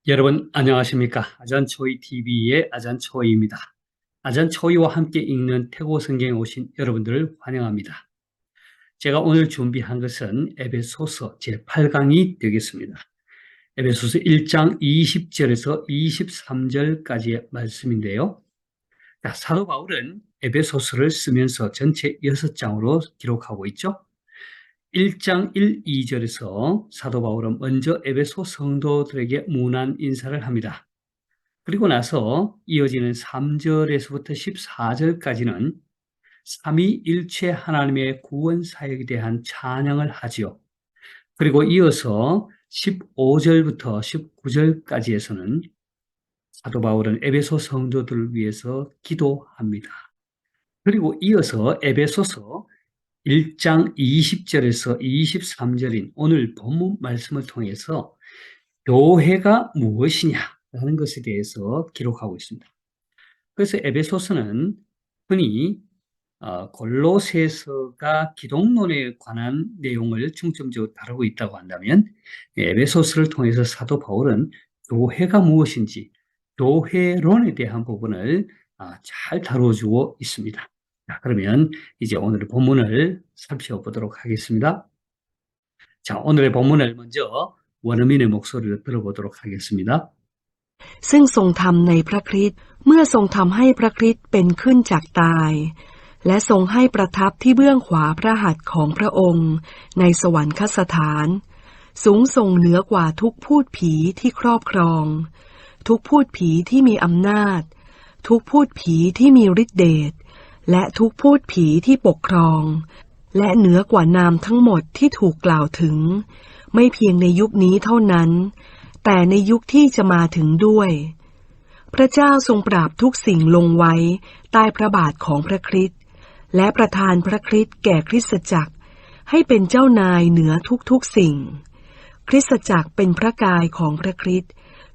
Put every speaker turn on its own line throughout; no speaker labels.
여러분 안녕하십니까? 아잔초이 TV의 아잔초이입니다. 아잔초이와 함께 읽는 태고 성경에 오신 여러분들을 환영합니다. 제가 오늘 준비한 것은 에베소서 제8강이 되겠습니다. 에베소서 1장 20절에서 23절까지의 말씀인데요. 사도 바울은 에베소서를 쓰면서 전체 6장으로 기록하고 있죠. 1장 1, 2절에서 사도 바울은 먼저 에베소 성도들에게 문안 인사를 합니다. 그리고 나서 이어지는 3절에서부터 14절까지는 삼위일체 하나님의 구원 사역에 대한 찬양을 하지요. 그리고 이어서 15절부터 19절까지에서는 사도 바울은 에베소 성도들을 위해서 기도합니다. 그리고 이어서 에베소서 1장 20절에서 23절인 오늘 본문 말씀을 통해서 교회가 무엇이냐라는 것에 대해서 기록하고 있습니다. 그래서 에베소서는 흔히 골로새서가 기독론에 관한 내용을 중점적으로 다루고 있다고 한다면 에베소서를 통해서 사도 바울은 교회가 무엇인지 교회론에 대한 부분을 잘 다루어주고 있습니다. 자, 그러면 이제 오늘의 본문을 살펴보도록 하겠습니다. 자, 오늘의 본문을 먼저 원어민의 목소리로 들어보도록 하겠습니다.
ซึ่งทรงทำในพระคริสต์เมื่อทรงทำให้พระคริสต์เป็นขึ้นจากตายและทรงให้ประทับที่เบื้องขวาพระหัตถ์ของพระองค์ในสวรรคสถานสูงส่งเหนือกว่าทุกพูดผีที่ครอบครองทุกพูดผีที่มีอำนาจทุกพูดผีที่มีฤทธิเดชและทุกพูดผีที่ปกครองและเหนือกว่านามทั้งหมดที่ถูกกล่าวถึงไม่เพียงในยุคนี้เท่านั้นแต่ในยุคที่จะมาถึงด้วยพระเจ้าทรงปราบทุกสิ่งลงไว้ใต้พระบาทของพระคริสต์และประทานพระคริสต์แก่คริสตจักรให้เป็นเจ้านายเหนือทุกๆสิ่งคริสตจักรเป็นพระกายของพระคริสต์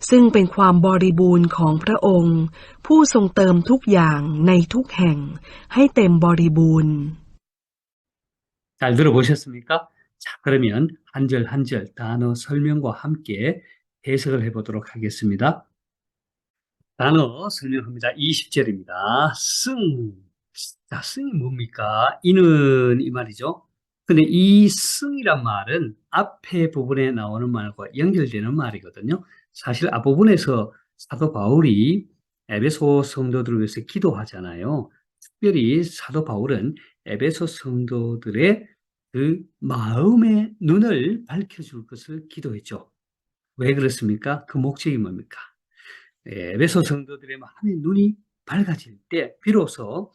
ซึ่งเป็นความบริบูรณ์ของพระองค์ผู้ทรงเติมทุกอย่างในทุกแห่งให้เต็มบริบูรณ์
잘 들어보셨습니까? 자, 그러면 한 절 한 절 단어 설명과 함께 해석을 해보도록 하겠습니다. 단어 설명합니다. 20절입니다. 승. 자, 승이 뭡니까? 이는 이 말이죠. 근데 이 승이란 말은 앞에 부분에 나오는 말과 연결되는 말이거든요. 사실 앞부분에서 사도 바울이 에베소 성도들을 위해서 기도하잖아요. 특별히 사도 바울은 에베소 성도들의 그 마음의 눈을 밝혀줄 것을 기도했죠. 왜 그렇습니까? 그 목적이 뭡니까? 에베소 성도들의 마음의 눈이 밝아질 때 비로소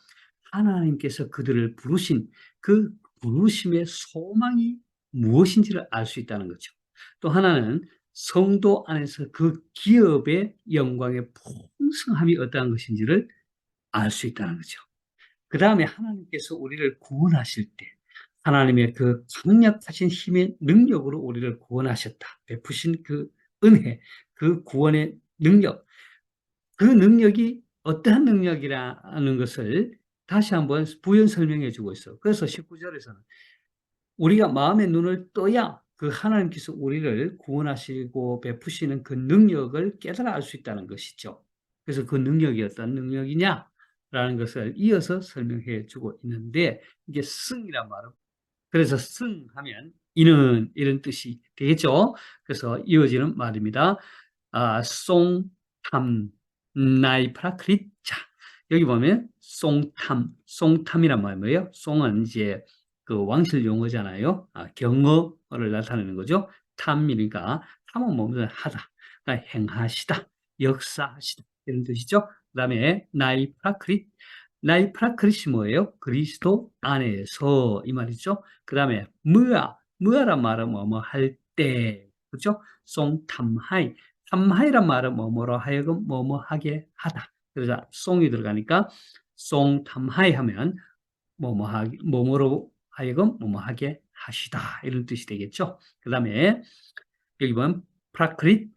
하나님께서 그들을 부르신 그 부르심의 소망이 무엇인지를 알 수 있다는 거죠. 또 하나는 성도 안에서 그 기업의 영광의 풍성함이 어떠한 것인지를 알 수 있다는 거죠. 그 다음에 하나님께서 우리를 구원하실 때 하나님의 그 강력하신 힘의 능력으로 우리를 구원하셨다. 베푸신 그 은혜, 그 구원의 능력, 그 능력이 어떠한 능력이라는 것을 다시 한번 부연 설명해 주고 있어요. 그래서 19절에서는 우리가 마음의 눈을 떠야 그 하나님께서 우리를 구원하시고 베푸시는 그 능력을 깨달아 알 수 있다는 것이죠. 그래서 그 능력이 어떤 능력이냐라는 것을 이어서 설명해 주고 있는데 이게 승이란 말은 그래서 승하면 이는 이런 뜻이 되겠죠. 그래서 이어지는 말입니다. 송탐 나이 프라크릿. 자, 여기 보면 송탐이란 말이 뭐예요? 송은 이제 그 왕실 용어잖아요. 경어를 나타내는 거죠. 탐이니까 탐은 뭐냐 하다, 행하시다, 역사하시다 이런 뜻이죠. 그다음에 나이 프라크릿. 나이 프라크릿이 뭐예요? 그리스도 안에서 이 말이죠. 그다음에 무아란 말은 뭐뭐 할 때, 그렇죠? 송탐하이. 탐하이란 말은 뭐뭐로 하여금 뭐뭐 하게 하다. 그래서 송이 들어가니까 송탐하이 하면 뭐뭐 하기, 뭐뭐로 하여금 뭐뭐 하게 하시다 이런 뜻이 되겠죠. 그다음에 여기 보면 프라크릿.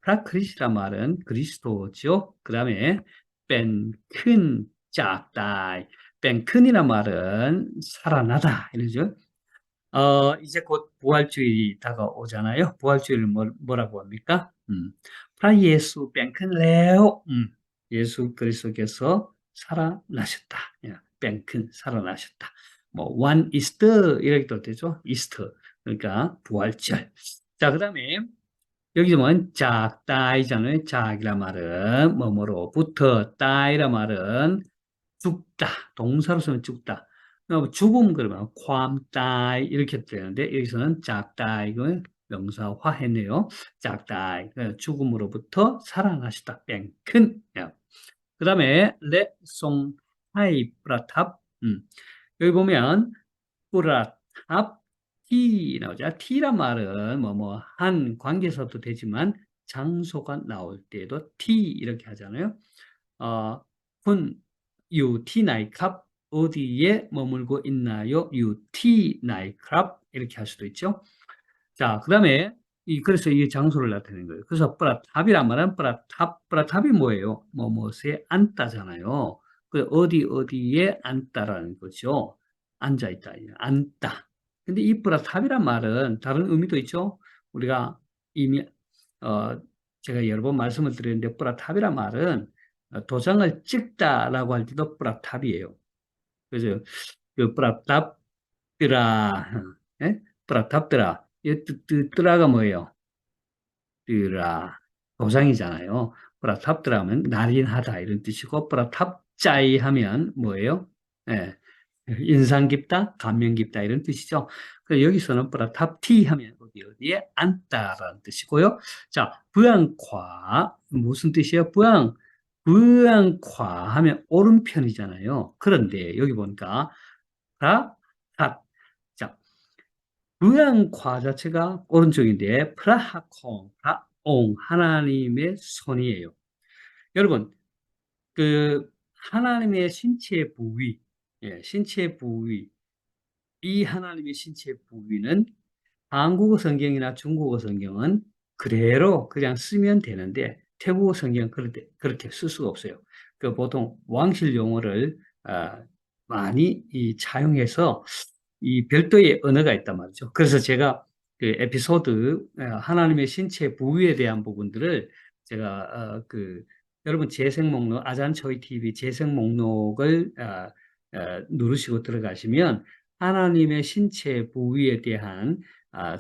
프라크릿이란 말은 그리스도죠. 그다음에 뺀큰 작다. 뺀큰이란 말은 살아나다 이러죠. 이제 곧 부활주일이 다가오잖아요. 부활주일을 뭐라고 합니까? พระ 예수 뺑큰แล้ว 예수 그리스도께서 살아나셨다. 뺑큰 살아나셨다. 뭐 one Easter 이렇게 또 되죠. 이스터 그러니까 부활절. 자, 그다음에 여기 보면 작다이잖아요. 작이란 말은 뭐뭐로부터 따이란 말은 죽다. 동사로 쓰면 죽다. 죽음 그러면 괌다이 이렇게 되는데 여기서는 작다이 이건 명사화했네요. 작다이 죽음으로부터 살아나시다. 뺑큰. 그 다음에 레송 하이 브라탑. 여기 보면 뿌라탑 티 나오죠. 티란 말은 한 관계사도 되지만 장소가 나올 때도 티 이렇게 하잖아요. 군 유티 나이캅 어디에 머물고 있나요? 유티 나이캅 이렇게 할 수도 있죠. 자, 그다음에 그래서 이 장소를 나타내는 거예요. 그래서 뿌라탑이란 말은 뿌라탑이 뭐예요? 뭐뭐에 앉다잖아요. 그 어디에 앉다라는 거죠. 앉아 있다, 앉다. 근데 이 뿌라탑이란 말은 다른 의미도 있죠. 우리가 이미 어 제가 여러 번 말씀을 드렸는데 뿌라탑이란 말은 도장을 찍다라고 할 때도 뿌라탑이에요. 그래서 그 뿌라탑드라, 예? 뿌라탑드라. 이 뜨라가 뭐예요? 뜨라. 도장이잖아요. 뿌라탑드라 하면 날인하다 이런 뜻이고 뿌라탑짜이 하면 뭐예요? 예. 인상 깊다, 감명 깊다 이런 뜻이죠. 그래서 여기서는 뿌라탑티 하면 어디에 앉다라는 뜻이고요. 자, 부양과 무슨 뜻이에요? 부양과 하면 오른편이잖아요. 그런데 여기 보니까 프라핫. 자, 부양과 자체가 오른쪽인데 프라하콩, 프라옹 하나님의 손이에요. 여러분, 그 하나님의 신체 부위, 신체 부위, 이 하나님의 신체 부위는 한국어 성경이나 중국어 성경은 그대로 그냥 쓰면 되는데 태국어 성경은 그렇게 쓸 수가 없어요. 그 보통 왕실 용어를 많이 차용해서 이 별도의 언어가 있단 말이죠. 그래서 제가 그 에피소드 하나님의 신체 부위에 대한 부분들을 제가 여러분 재생 목록 아잔초이 TV 재생 목록을 누르시고 들어가시면 하나님의 신체 부위에 대한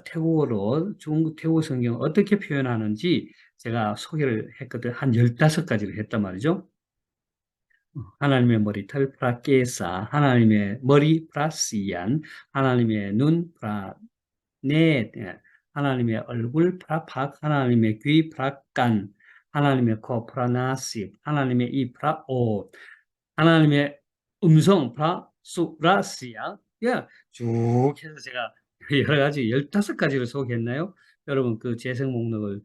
태국어로 중국 태국어 성경 어떻게 표현하는지 제가 소개를 했거든. 한 15가지를 했단 말이죠. 하나님의 머리털 프라케사, 하나님의 머리 프라시안, 하나님의 눈 프라네, 하나님의 얼굴 프라팍, 하나님의 귀 프라깐, 하나님의 코 프라나시, 하나님의 이 프라오, 하나님의 음성 프라수라시아, 쭉 해서 제가 여러 가지 15가지를 소개했나요? 여러분 그 재생 목록을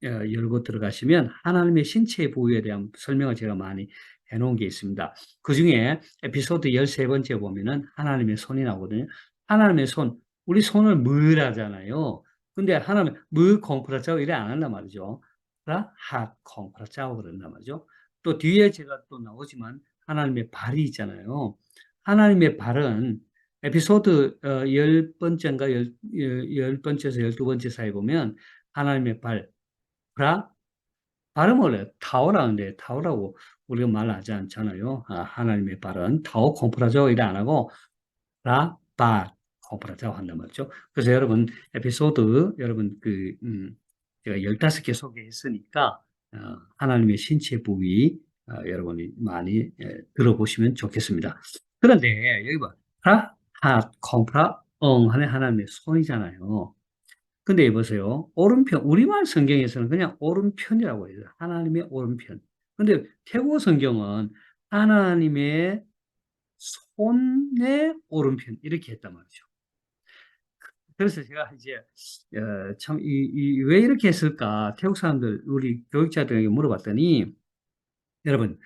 열고 들어가시면 하나님의 신체 부위에 대한 설명을 제가 많이 해놓은 게 있습니다. 그 중에 에피소드 13번째 보면은 하나님의 손이 나오거든요. 하나님의 손, 우리 손을 물하잖아요. 근데 하나님, 물 콩프라짜고 이래 안 한단 말이죠. 핫 콩프라짜고 그런단 말이죠. 또 뒤에 제가 또 나오지만 하나님의 발이 있잖아요. 하나님의 발은 에피소드 10번째인가 10번째에서 12번째 사이 보면 하나님의 발, 브라, 발음을 해요. 타오라는데 타오라고 우리가 말하지 않잖아요. 하나님의 발은 타오 콤프라죠. 이래 안 하고 라바 콤프라자고 한단 말이죠. 그래서 여러분 에피소드 여러분 제가 15개 소개했으니까 하나님의 신체 부위 여러분이 많이 들어보시면 좋겠습니다. 그런데 여기 봐. 라, 하, 콤프라, 하는 하나님의 손이잖아요. 근데 여보세요. 오른편, 우리말 성경에서는 그냥 오른편이라고 해요. 하나님의 오른편. 근데 태국어 성경은 하나님의 손의 오른편, 이렇게 했단 말이죠. 그래서 제가 이제, 참, 왜 이렇게 했을까? 태국 사람들, 우리 교육자들에게 물어봤더니, 여러분,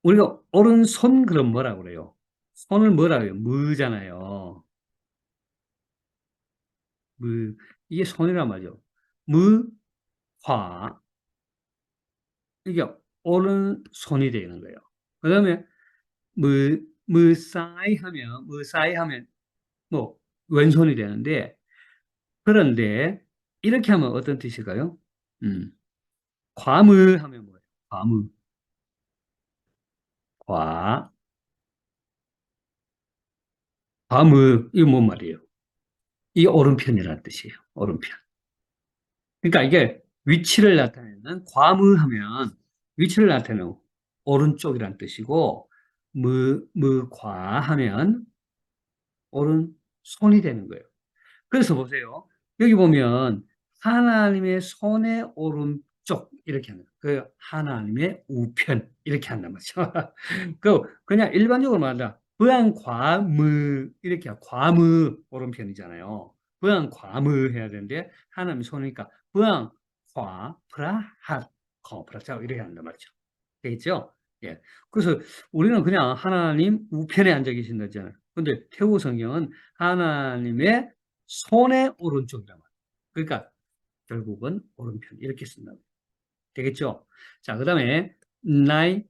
우리가 오른손 그럼 뭐라고 그래요? 손을 뭐라고 해요? 무잖아요. 무. 이게 손이란 말이죠. 무, 화. 이게 오른손이 되는 거예요. 그 다음에 무사이 하면 뭐 왼손이 되는데 그런데 이렇게 하면 어떤 뜻일까요? 음, 과무 하면 뭐예요? 과무. 과. 과무. 이거 뭔 말이에요? 이 오른편이라는 뜻이에요. 오른편. 그러니까 이게 위치를 나타내는 과무하면 위치를 나타내는 오른쪽이란 뜻이고 무과하면 오른손이 되는 거예요. 그래서 보세요. 여기 보면 하나님의 손의 오른쪽 이렇게 하는 그 하나님의 우편 이렇게 한단 말이죠. 그 그냥 일반적으로 말한다. 부양과무 이렇게 과무 오른편이잖아요. 부양과무 해야 되는데 하나님 손이니까 부양과 프라핫 프라자 이렇게 한단 말이죠. 되겠죠? 예. 그래서 우리는 그냥 하나님 우편에 앉아 계신다잖아요. 근데 태국 성경은 하나님의 손의 오른쪽이란 말이에요. 그러니까 결국은 오른편 이렇게 쓴다. 되겠죠? 자, 그다음에 나이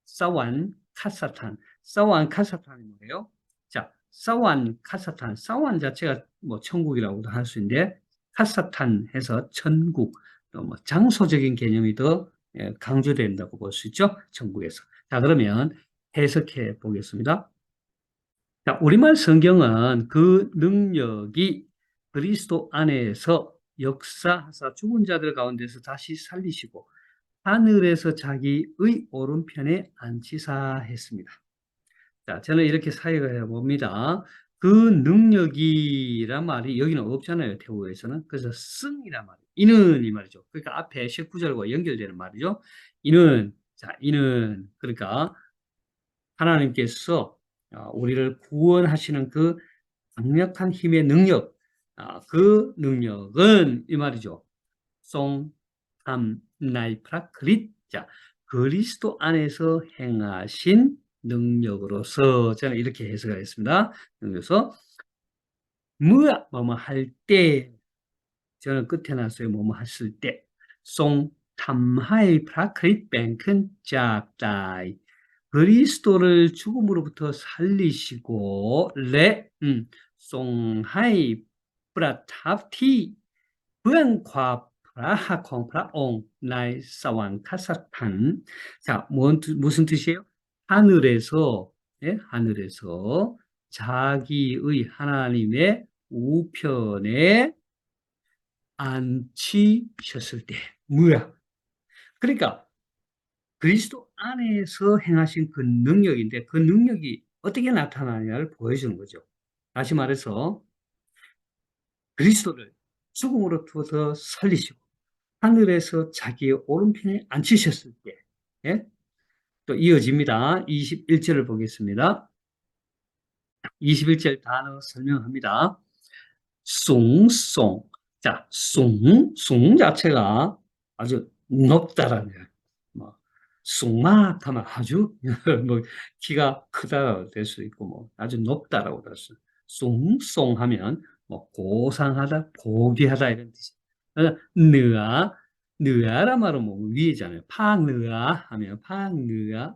사완 카사탄. 사완 카사탄이 뭐예요? 자, 사완 카사탄. 사완 자체가 뭐 천국이라고도 할 수 있는데 카사탄 해서 천국, 또 뭐 장소적인 개념이 더 강조된다고 볼 수 있죠? 천국에서. 자, 그러면 해석해 보겠습니다. 자, 우리말 성경은 그 능력이 그리스도 안에서 역사하사 죽은 자들 가운데서 다시 살리시고 하늘에서 자기의 오른편에 앉히사 했습니다. 자, 저는 이렇게 사역을 해봅니다. 그 능력이란 말이 여기는 없잖아요, 태국에서는. 그래서 승이란 말이에요. 이는 이 말이죠. 그러니까 앞에 19절과 연결되는 말이죠. 이는, 자, 이는, 그러니까 하나님께서 우리를 구원하시는 그 강력한 힘의 능력, 그 능력은 이 말이죠. 송, 함, 나이, 프라, 그릿. 자, 그리스도 안에서 행하신 능력으로서 저는 이렇게 해석하겠습니다. 그래서 뭐뭐 할 때, 저는 끝에 놨어요. 뭐뭐 했을 때. 송, 탐하이, 프라, 그릿, 뱅큰, 짭다이. 그리스도를 죽음으로부터 살리시고 레 송하이 프라탑티 부연과 프라하 콩프라옹 나이 사왕 카사탄. 자, 무슨 뜻이에요? 하늘에서 하늘에서 자기의 하나님의 우편에 앉히셨을 때 뭐야? 그러니까 그리스도 안에서 행하신 그 능력인데 그 능력이 어떻게 나타나냐를 보여주는 거죠. 다시 말해서 그리스도를 죽음으로부터 살리시고 하늘에서 자기의 오른편에 앉히셨을 때, 예? 또 이어집니다. 21절을 보겠습니다. 21절 단어 설명합니다. 숭송. 자, 숭 자체가 아주 높다라는 거예요. 뭐, 숭막하면 아주 뭐 키가 크다 될 수 있고 뭐 아주 높다라고 할 수. 숭송하면 뭐 고상하다, 고귀하다 이런 뜻이. 느아, 느아란 말은 뭐 위에잖아요. 파느아 하면 파느아,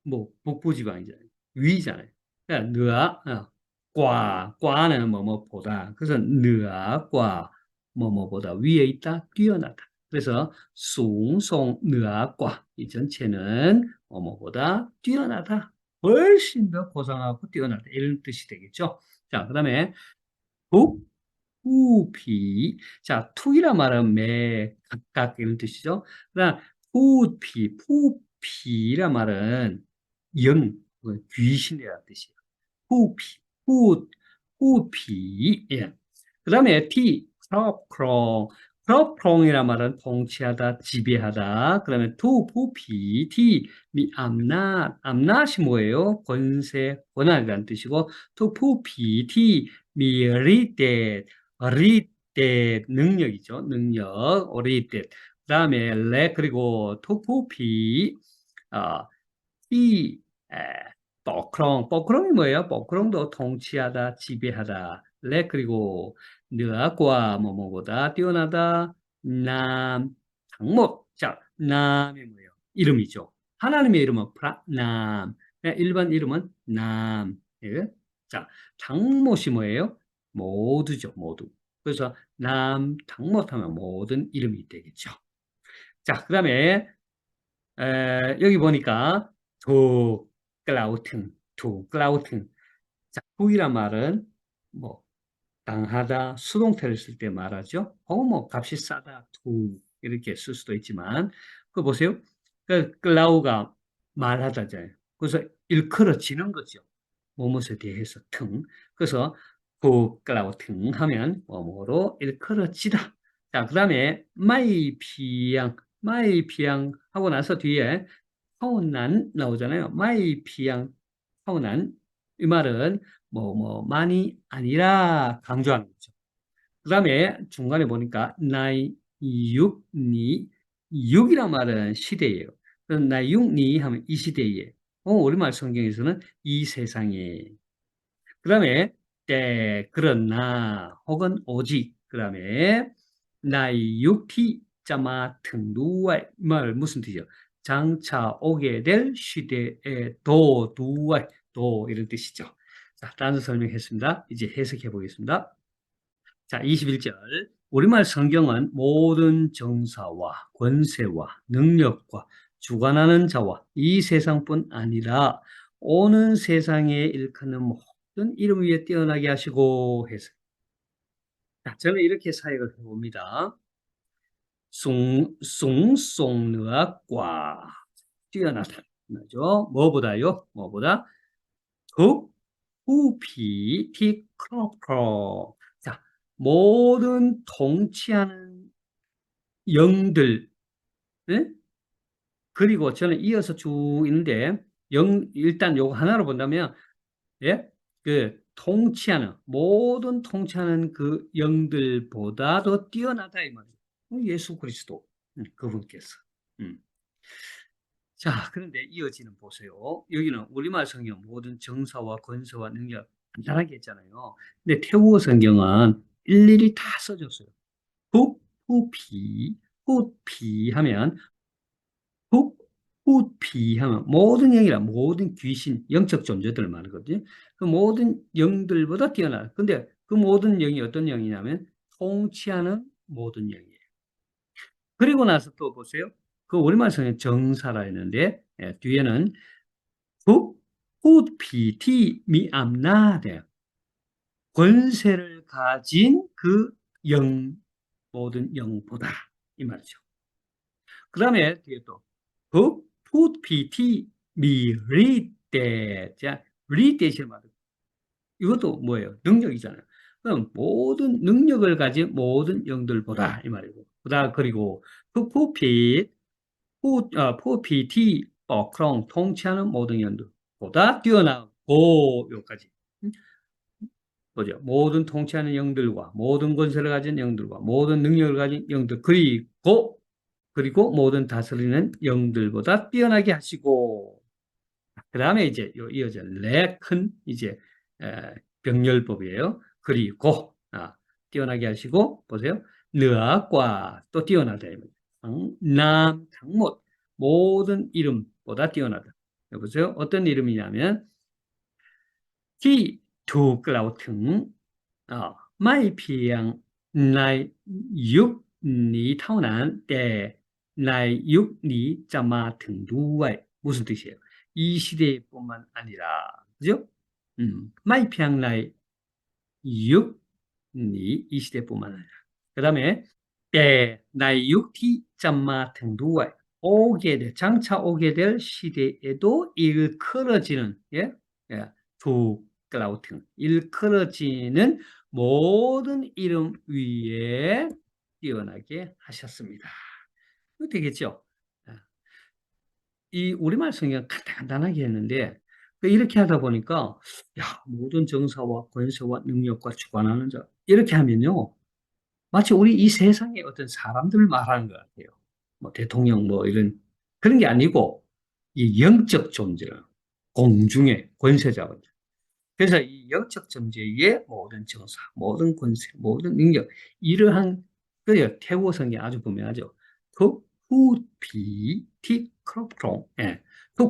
뭐 북부지방이잖아요. 위잖아요. 그러니까 느아, 과는 뭐뭐보다. 그래서 느아, 과, 뭐뭐보다 위에 있다, 뛰어나다. 그래서 숭송, 느아, 과. 이 전체는 뭐뭐보다 뛰어나다. 훨씬 더 고상하고 뛰어나다. 이런 뜻이 되겠죠. 자, 그 다음에 북, 후피. 자, 투이란 말은 매, 각각 이런 뜻이죠. 그다음 푸피, 푸피란 말은 영, 귀신이라는 뜻이에요. 후피, 후, 후피. 예. 그다음에 티, 크롭크롱. 크롭크롱이란 말은 통치하다, 지배하다. 그다음에 투, 부피, 티, 암낫. 암낫이 뭐예요? 권세, 권한이라는 뜻이고, 투, 부피, 티, 리데, 리데, 능력이죠. 능력, 리데. 그다음에 레, 그리고 투, 부피, 어, 티, 뻐크롱이 뭐예요? 뻐크롱도 통치하다, 지배하다. 네, 그리고 느아과 뭐뭐보다 뛰어나다. 남, 장못. 자, 남이 뭐예요? 이름이죠. 하나님의 이름은 남. 일반 이름은 남. 예? 자, 장못이 뭐예요? 모두죠, 모두. 그래서 남, 장못 하면 모든 이름이 되겠죠. 자, 그 다음에 여기 보니까 두 클라우튼, 두 클라우튼. 자, 북이란 말은 뭐 강하다, 수동태를 쓸 때 말하죠. 뭐 값이 싸다, 투 이렇게 쓸 수도 있지만 그 보세요. 그 클라우가 말하다잖아요. 그래서 일컬어지는 거죠. 무엇에 대해서 등. 그래서 그 클라우 등 하면 뭐뭐로 일컬어지다. 자, 그 다음에 마이 피양 하고 나서 뒤에 타오난 나오잖아요. 마이 피양 타오난 이 말은 많이 아니라 강조하는 거죠. 그 다음에 중간에 보니까 나이 육니 육이란 말은 시대예요. 그럼 나이 육니 하면 이 시대에 우리말 성경에서는 이 세상에 그 다음에 그러나 혹은 오직 그 다음에 나이 육티 자마 등루와 말 무슨 뜻이요? 장차 오게 될 시대에 도 두와 도 이런 뜻이죠. 자, 단어 설명했습니다. 이제 해석해 보겠습니다. 자, 21절. 우리말 성경은 모든 정사와 권세와 능력과 주관하는 자와 이 세상뿐 아니라 오는 세상에 일컫는 모든 이름 위에 뛰어나게 하시고 해서. 자, 저는 이렇게 사역을 해봅니다. 숭숭능과 뛰어나다. 맞죠? 뭐보다요? 뭐보다? 덕, 후피, 티, 크로크로. 자, 모든 통치하는 영들, 예? 그리고 저는 이어서 쭉 있는데, 일단 요거 하나로 본다면, 예? 모든 통치하는 그 영들보다 더 뛰어나다, 이 말이에요. 예수 그리스도, 그분께서. 음. 자, 그런데 이어지는 보세요. 여기는 우리말 성경 모든 정사와 권세와 능력 간단하게 했잖아요. 근데 태국어 성경은 일일이 다 써줬어요. 후, 후피, 후피 하면 후, 후피 하면 모든 영이라 모든 귀신, 영적 존재들을 말하거든요. 그 모든 영들보다 뛰어나. 근데 그 모든 영이 어떤 영이냐면 통치하는 모든 영이에요. 그리고 나서 또 보세요. 그 우리말 성경 정사라 했는데 뒤에는 후, 후피티 미암나대 권세를 가진 그 영, 모든 영보다 이 말이죠. 그 다음에 뒤에 또 푸피티 미리떼 자 리떼시 말 이것도 뭐예요? 능력이잖아요. 그럼 모든 능력을 가진 모든 영들보다 이 말이고 그다음 그리고 푸푸피 푸피티 크롱 통치하는 모든 영들보다 뛰어나고 요까지 보죠. 모든 통치하는 영들과 모든 권세를 가진 영들과 모든 능력을 가진 영들 그리고 모든 다스리는 영들보다 뛰어나게 하시고 그 다음에 이제 이어져 큰 이제 병렬법이에요. 그리고 뛰어나게 하시고 보세요. 느악과 또 뛰어나다. 남, 장못 모든 이름보다 뛰어나다. 여보세요. 어떤 이름이냐면 티, 두, 클라우 등 mai phiền này giúp你thao nạn 때 này giúp你잠아 등두와이 무슨 뜻이에요? 이 시대뿐만 아니라 그죠? mai phiền này giúp 이 시대뿐만 아니라 그 다음에 때 này giúp thì 잠아 등두와이 장차 오게 될 시대에도 일컬어지는 두 클라우팅 일컬어지는 모든 이름 위에 뛰어나게 하셨습니다. 이거 되겠죠? 이 우리말 성경 간단하게 했는데 이렇게 하다 보니까 모든 정사와 권세와 능력과 주관하는 자 이렇게 하면요 마치 우리 이 세상의 어떤 사람들을 말하는 것 같아요. 뭐 대통령 뭐 이런 그런 게 아니고 이 영적 존재를 공중의 권세자거든요. 그래서 이 영적 존재의 모든 정사, 모든 권세, 모든 능력 이러한 그 태국어 성경 아주 분명하죠. 푸피 티 크롭트롱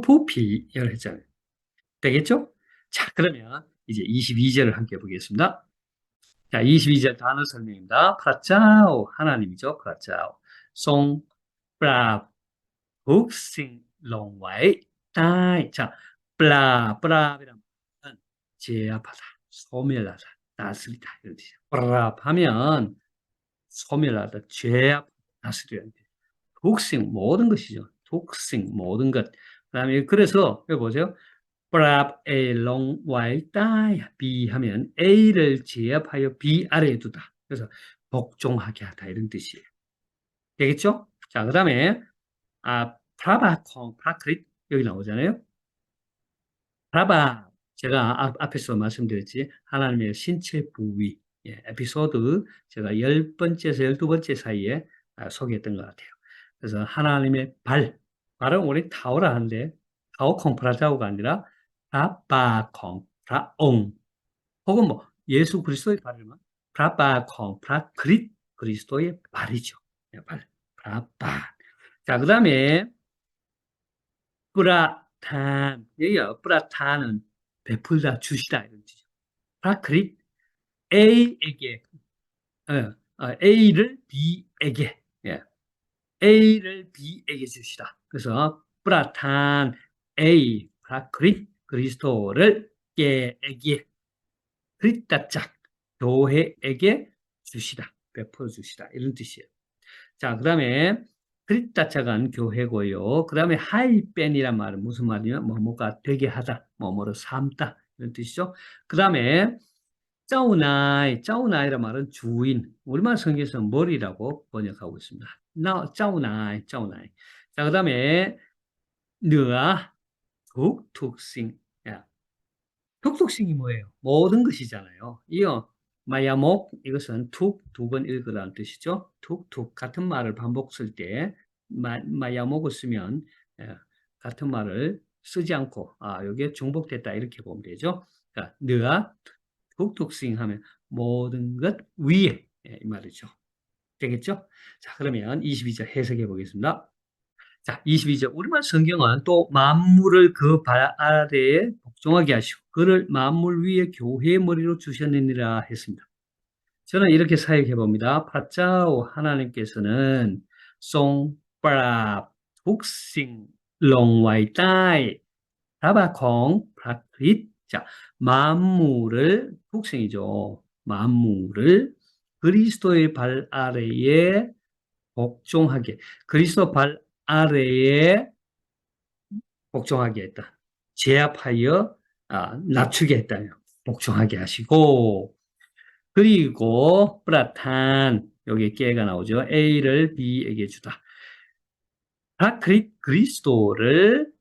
푸피 이걸 했잖아요. 되겠죠? 자 그러면 이제 22절을 함께 보겠습니다. 자 22절 단어 설명입니다. 프라짜오 하나님이죠. 프라짜오 송 ปราบ 북싱롱와의 자, 브라이란 말은 제압하다, 소멸하다, 다스리다 이런 뜻이야. 브라하면 소멸하다, 제압, 다스리는 뜻. 북싱 모든 것이죠. 북싱 모든 것. 그다음에 그래서 여기 보세요. 브랍 A 롱와의 따야 B 하면 A를 제압하여 B 아래에 두다. 그래서 복종하게 하다 이런 뜻이에요. 되겠죠? 자, 그다음에 프라바콩, 프라크릿 여기 나오잖아요. 프라바 제가 앞에서 말씀드렸지 하나님의 신체 부위 에피소드 제가 10번째에서 12번째 사이에 소개했던 것 같아요. 그래서 하나님의 발은 우리 타오라 하는데 타오콩 프라자오가 아니라 프라바콩, 프라옹 혹은 뭐 예수 그리스도의 발이면 프라바콩, 프라크릿 그리스도의 발이죠. 발, 프라바. 자, 그 다음에 뿌라탄, 여기요. 뿌라탄은 베풀다, 주시다 이런 뜻이죠. 프라크릿 A에게, A를 B에게, 예. A를 B에게 주시다. 그래서 뿌라탄 A, 프라크릿 그리스도를 에게, 그리스도짝 교회에게 주시다, 베풀어 주시다 이런 뜻이에요. 자, 그 다음에 그리스도자간 교회고요. 그 다음에 하이벤이란 말은 무슨 말이냐? 뭐뭐가 되게 하다, 뭐뭐를 삼다 이런 뜻이죠. 그 다음에 짜우나이란 말은 주인. 우리말 성경에서 머리라고 번역하고 있습니다. 짜우나이. 자, 그 다음에 느아, 툭툭싱. 툭툭싱이 뭐예요? 모든 것이잖아요. 이어 마야목 이것은 툭 두 번 읽으라는 뜻이죠. 툭툭 같은 말을 반복 쓸 때 마야목을 쓰면 같은 말을 쓰지 않고 여기에 중복됐다 이렇게 보면 되죠. 자, 느아 툭툭싱 하면 모든 것 위에 이 말이죠. 되겠죠? 자, 그러면 22절 해석해 보겠습니다. 자, 22절. 우리말 성경은 또 만물을 그 발 아래에 복종하게 하시고 그를 만물 위에 교회의 머리로 주셨느니라 했습니다. 저는 이렇게 사역해 봅니다. 파짜오 하나님께서는 송브라 북싱 롱와이 따이 라바콩 프라크릿 자, 만물을 북싱이죠. 만물을 그리스도의 발 아래에 복종하게 그리스도 발 아래에 복종하게 했다. 제압하여 낮추게 했다며 복종하게 하시고 그리고 프라탄 여기 깨가 나오죠. A를 B에게 주다. 그리스도를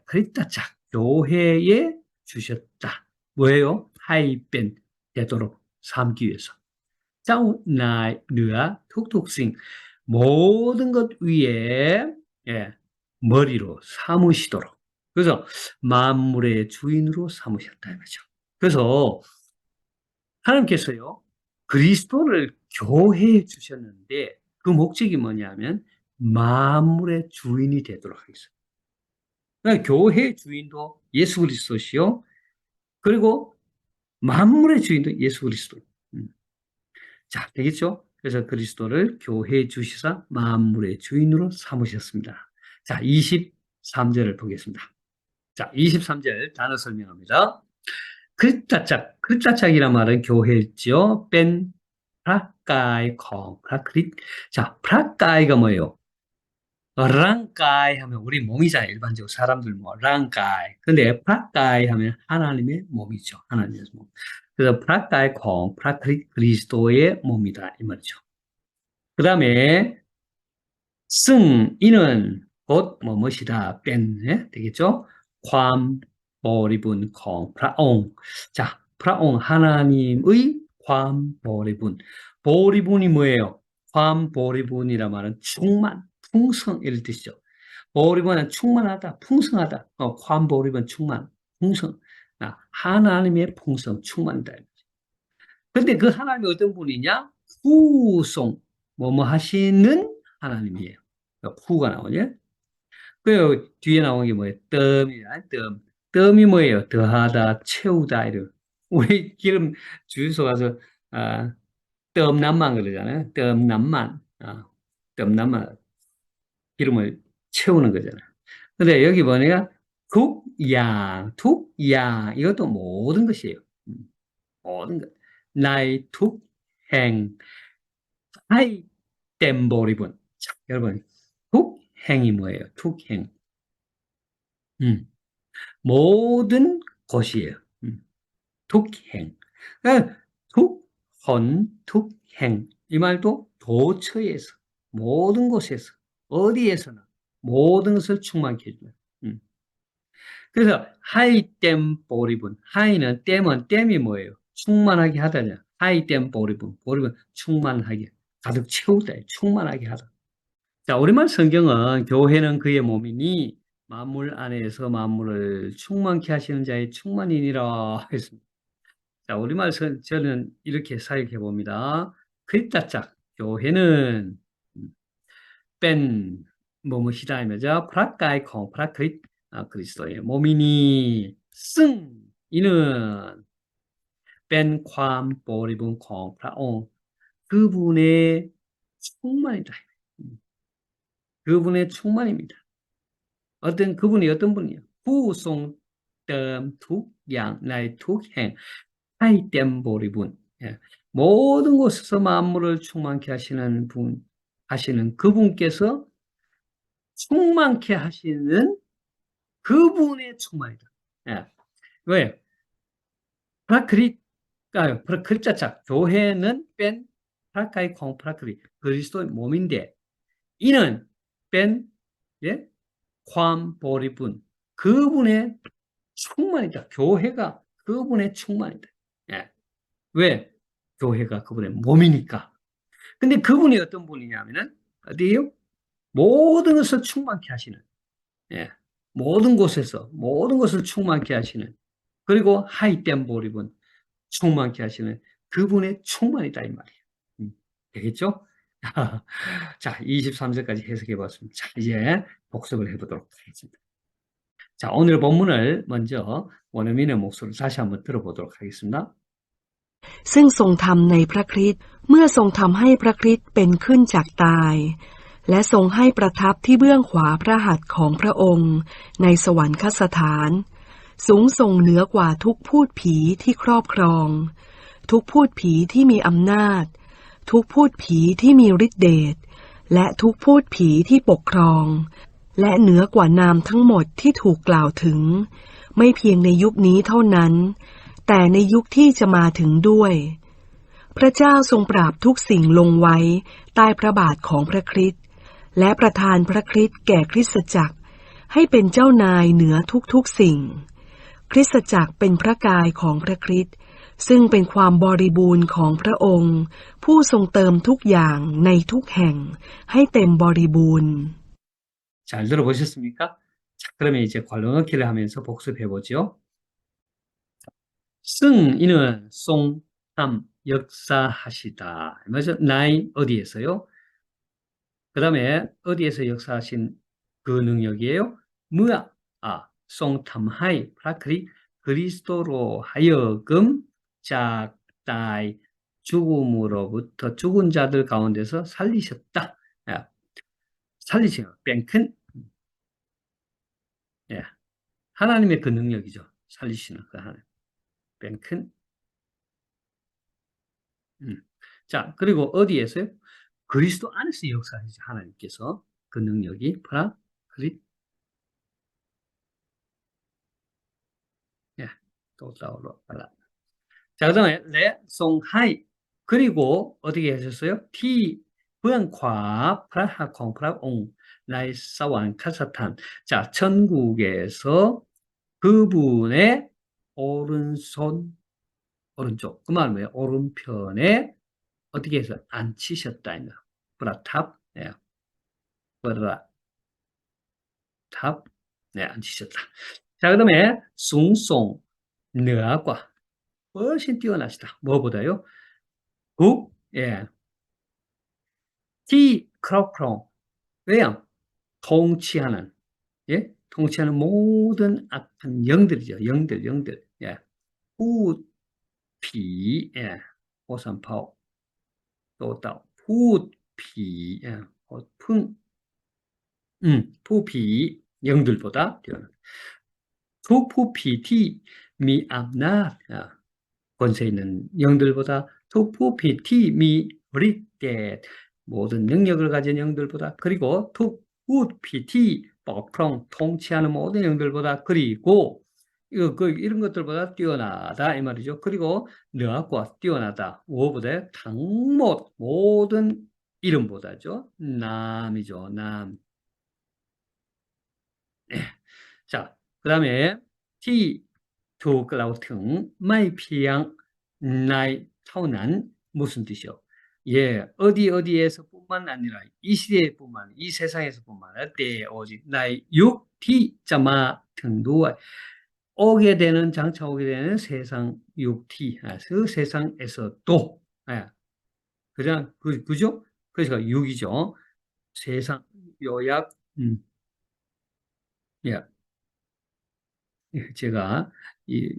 그리스도자 교회에 주셨다. 뭐예요? 하이벤 되도록 삼기 위해서. 짜우나이르아 툭툭싱 모든 것 위에 머리로 삼으시도록 그래서 만물의 주인으로 삼으셨다 이거죠. 그래서 하나님께서요 그리스도를 교회에 주셨는데 그 목적이 뭐냐면 만물의 주인이 되도록 하겠습니다. 그러니까 교회의 주인도 예수 그리스도시요 그리고 만물의 주인도 예수 그리스도. 자, 되겠죠? 그래서 그리스도를 교회에 주시사 만물의 주인으로 삼으셨습니다. 자, 23절을 보겠습니다. 자, 23절 단어 설명합니다. 그리스도짝이란 말은 교회였죠. 뺀 프라카이 콩 프라크릿. 자, 프라카이가 뭐예요? 랑카이 하면 우리 몸이잖아요. 일반적으로 사람들 뭐 랑카이. 근데 프라카이 하면 하나님의 몸이죠. 하나님의 몸. 그래서 프라카이 콩 프라크릿 그리스도의 몸이다 이 말이죠. 그 다음에 이는 곧 뭐뭇이다 뺀 되겠죠? ความ 버리분 콩 프라옹 자 프라옹 하나님의 보리분이 뭐예요? 보리분이라 말은 충만 풍성 이런 뜻이죠. 보리분은 충만하다 풍성하다 보리분 충만 풍성 하나님의 풍성 충만이다. 근데 그 하나님이 어떤 분이냐? 후송 뭐뭐 하시는 하나님이에요. 후가 나오죠. 그 뒤에 나온 게 뭐예요? 뜸이 뭐예요? 더하다, 채우다 이런. 우리 기름 주유소 가서 뜸남만 그러잖아요. 뜸남만. 뜸남만. 기름을 채우는 거잖아요. 근데 여기 보니까 툭양 이것도 모든 것이에요. 모든 것. 나의 툭행 하이템 보리분. 자, 여러분 툭행이 뭐예요? 툭행. 음, 모든 것이에요. 툭행. 그러니까 툭헌, 툭행. 이 말도 도처에서, 모든 곳에서, 어디에서나 모든 것을 충만케 해줘요. 음. 그래서 하이댐 보리분. 하이는 댐이 뭐예요? 충만하게 하다냐. 하이댐 보리분. 보리분 충만하게. 가득 채우다. 충만하게 하다. 자, 우리말 성경은 교회는 그의 몸이니 만물 안에서 만물을 충만케 하시는 자의 충만이니라 했습니다. 자, 우리말 저는 이렇게 사역해 봅니다. 그리스도짝 교회는 뺀 뭐뭐시다 이면죠. 프라카이 콩 프라크리 그리스도의 몸이니 승 이는 뺀 ความ 보리분 콩 프라옹 그분의 충만이다. 그분의 충만입니다. 그분이 어떤 분이요? 후송 tum툭양 나의 툭행 하이템 보리분. 예. 모든 곳에서 만물을 충만케 하시는 분, 하시는 그분께서 충만케 하시는 그분의 충만이다. 예. 왜? 프라크리, 프라크리자자, 교회는 뺀 프라카이 콩 프라크리, 그리스도의 몸인데, 이는 뺀, 예? ความ 보리분, 그분의 충만이다. 교회가 그분의 충만이다. 예. 왜? 교회가 그분의 몸이니까. 근데 그분이 어떤 분이냐면은, 어디에요? 모든 것을 충만케 하시는, 예. 모든 곳에서, 모든 것을 충만케 하시는, 그리고 하이템 보립은 충만케 하시는 그분의 충만이다, 이 말이에요. 되겠죠? 자, 23절까지 해석해 봤습니다. 자, 이제 복습을 해보도록 하겠습니다. 자, 오늘 본문을 먼저 원어민의 목소리를 다시 한번 들어보도록 하겠습니다.
ซึ่งทรงทำในพระคริสต์เมื่อทรงทำให้พระคริสต์เป็นขึ้นจากตายและทรงให้ประทับที่เบื้องขวาพระหัตถ์ของพระองค์ในสวรรคสถานสูงส่งเหนือกว่าทุกพูดผีที่ครอบครองทุกพูดผีที่มีอำนาจทุกพูดผีที่มีฤทธิเดชและทุกพูดผีที่ปกครองและเหนือกว่านามทั้งหมดที่ถูกกล่าวถึงไม่เพียงในยุคนี้เท่านั้นแต่ในยุคที่จะมาถึงด้วยพระเจ้าทรงปราบทุกสิ่งลงไว้ใต้พระบาทของพระคริสต์และประทานพระคริสต์แก่คริสตจักรให้เป็นเจ้านายเหนือทุกๆสิ่งคริสตจักรเป็นพระกายของพระคริสต์ซึ่งเป็นความบริบูรณ์ของพระองค์ผู้ทรงเติมทุกอย่างในทุกแห่งให้เต็มบริบูรณ์
잘 들어보셨습니까? 자, 그러면 이제 관용어키를 하면서 복습해 보죠. 승, 이는 송, 탐, 역사하시다. 맞죠? 나이, 어디에서요? 그 다음에 어디에서 역사하신 그 능력이에요? 무야, 송, 탐, 하이, 프라크리, 그리스도로 하여금 짝다이, 죽음으로부터 죽은 자들 가운데서 살리셨다. 예, 살리시요. 뺑큰, 예, 하나님의 그 능력이죠. 살리시는 그 하나님. 뺑큰, 자, 그리고 어디에서요? 그리스도 안에서 역사하시죠. 하나님께서 그 능력이 그리 예, 또 따오로 알라. 자, 그다음에 레송하이 그리고 어떻게 하셨어요? 티 부양과 프라하콩 프라옹 라이사완 카사탄. 자, 천국에서 그분의 오른손 오른쪽 그 말은 뭐예요? 오른편에 어떻게 해서 앉히셨다 이거. 브라탑 예. 브라탑 네, 앉히셨다. 자, 그다음에 숭송 느아과 훨씬 뛰어나시다. 뭐보다요? 예. 티 크로크롱 왜요? 통치하는 예? 통치하는 모든 악한 영들이죠. 영들 예. 후피 예. 오산파오 또다 후피 예. 풍 ผู้ผี 영들보다 뛰어나다. 투푸피ที่มีอำนาจ 권세 있는 영들보다 투푸피ที่มีฤทธิ์대 모든 능력을 가진 영들보다 그리고 투푸피ที่ 통치하는 모든 영들보다 그리고 이런 것들보다 뛰어나다 이 말이죠. 그리고 너하고 뛰어나다. 무엇보다 당못 모든 이름보다죠. 남이죠. 남. 네. 자, 그다음에 Tถูก กล่าวถึงไม่เพียงในเท่านั้น 무슨 뜻이요? 예, 어디에서뿐만 아니라 이 시대에뿐만 이 세상에서뿐만 아니라 때 오직 나의 육티자마 등도 오게 되는 장차 오게 되는 세상 육티 그 세상에서도 그냥 그죠? 그래서 육이죠. 세상 요약 예, 제가 이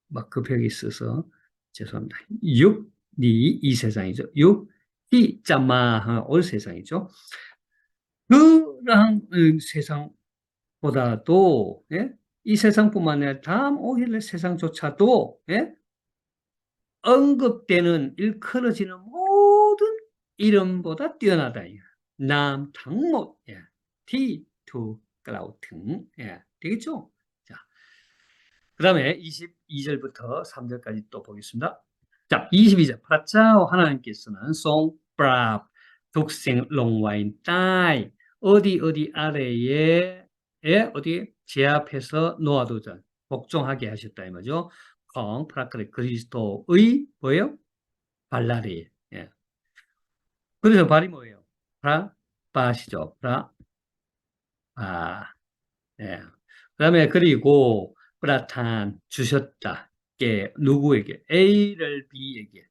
막 급하게 있어서 죄송합니다. 6이 이 세상이죠. 6이 짜마 올 세상이죠. 그러한 세상보다도 예? 이 세상뿐만 아니라 다음 오길 세상조차도 예? 언급되는 일컬어지는 모든 이름보다 뛰어나다. 남, 당못, 예. 티, 투, 클라우 등 예. 되겠죠? 자, 그 다음에 22절부터 3절까지 또 보겠습니다. 자, 22절.พระเจ้า 하나님께서는 송브랍 독생 롱와인 딸 어디 아래에 어디 제 앞에서 놓아두자 복종하게 하셨다 이 말이죠. 콩 프라크리 그리스도의 뭐예요? 발라리. 예. 그래서 발이 뭐예요? 바시죠. 바. 예. 그다음에 그리고 브라탄 주셨다. 게 누구에게? A를 B에게.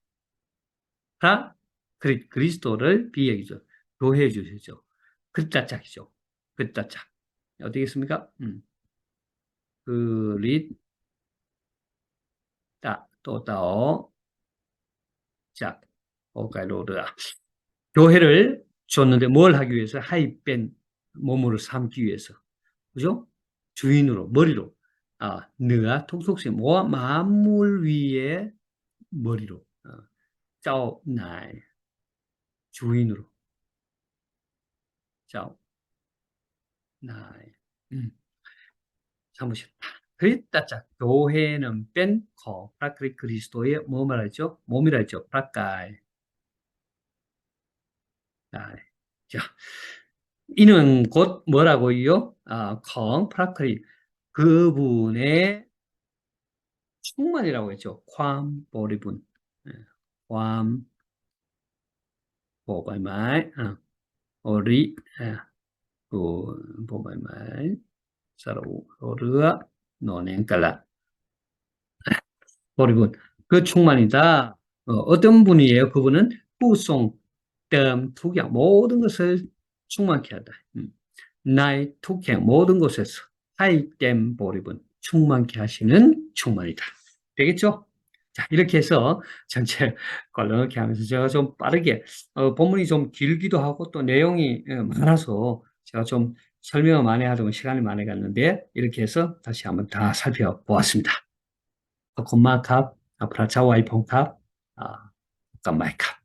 그리스도를 B에게 교회 주시죠. 글자짝이죠. 글자짝. 어떻게 습니까 그리다 또 따오 짝 오가로르아. 교회를 줬는데 뭘 하기 위해서? 하이뺀 몸으로 삼기 위해서. 그죠? 주인으로, 머리로. 느아, 통속심, 모아, 만물 위에 머리로. 짜오, 나이, 주인으로. 짜오, 나이. 사무실. 그랬다, 자, 교회는 뺀, 그리스도의 뭐 말하죠? 몸이라 했죠? 프라카이. 자, 이는 곧 뭐라고요? 프라크리. 그분의 충만이라고 했죠. ความบริบูรณ์ ความ 보발말, 오리, 보발말, 서로, 오르아, 노넨깔라. 버리군. 그 충만이다. 어떤 분이에요? 그분은 후송, 뜸, 투경, 모든 것을 충만케 하다. 나의 투경, 모든 곳에서 하이댐 보리분, 충만케 하시는 충만이다. 되겠죠? 자, 이렇게 해서 전체 걸러넣기 하면서 제가 좀 빠르게, 본문이 좀 길기도 하고 또 내용이 많아서 제가 좀 설명을 많이 하다 보면 시간이 많이 갔는데 이렇게 해서 다시 한번 다 살펴보았습니다. 콤마 캅, 프라차와이 폰캅, 깜마이 캅.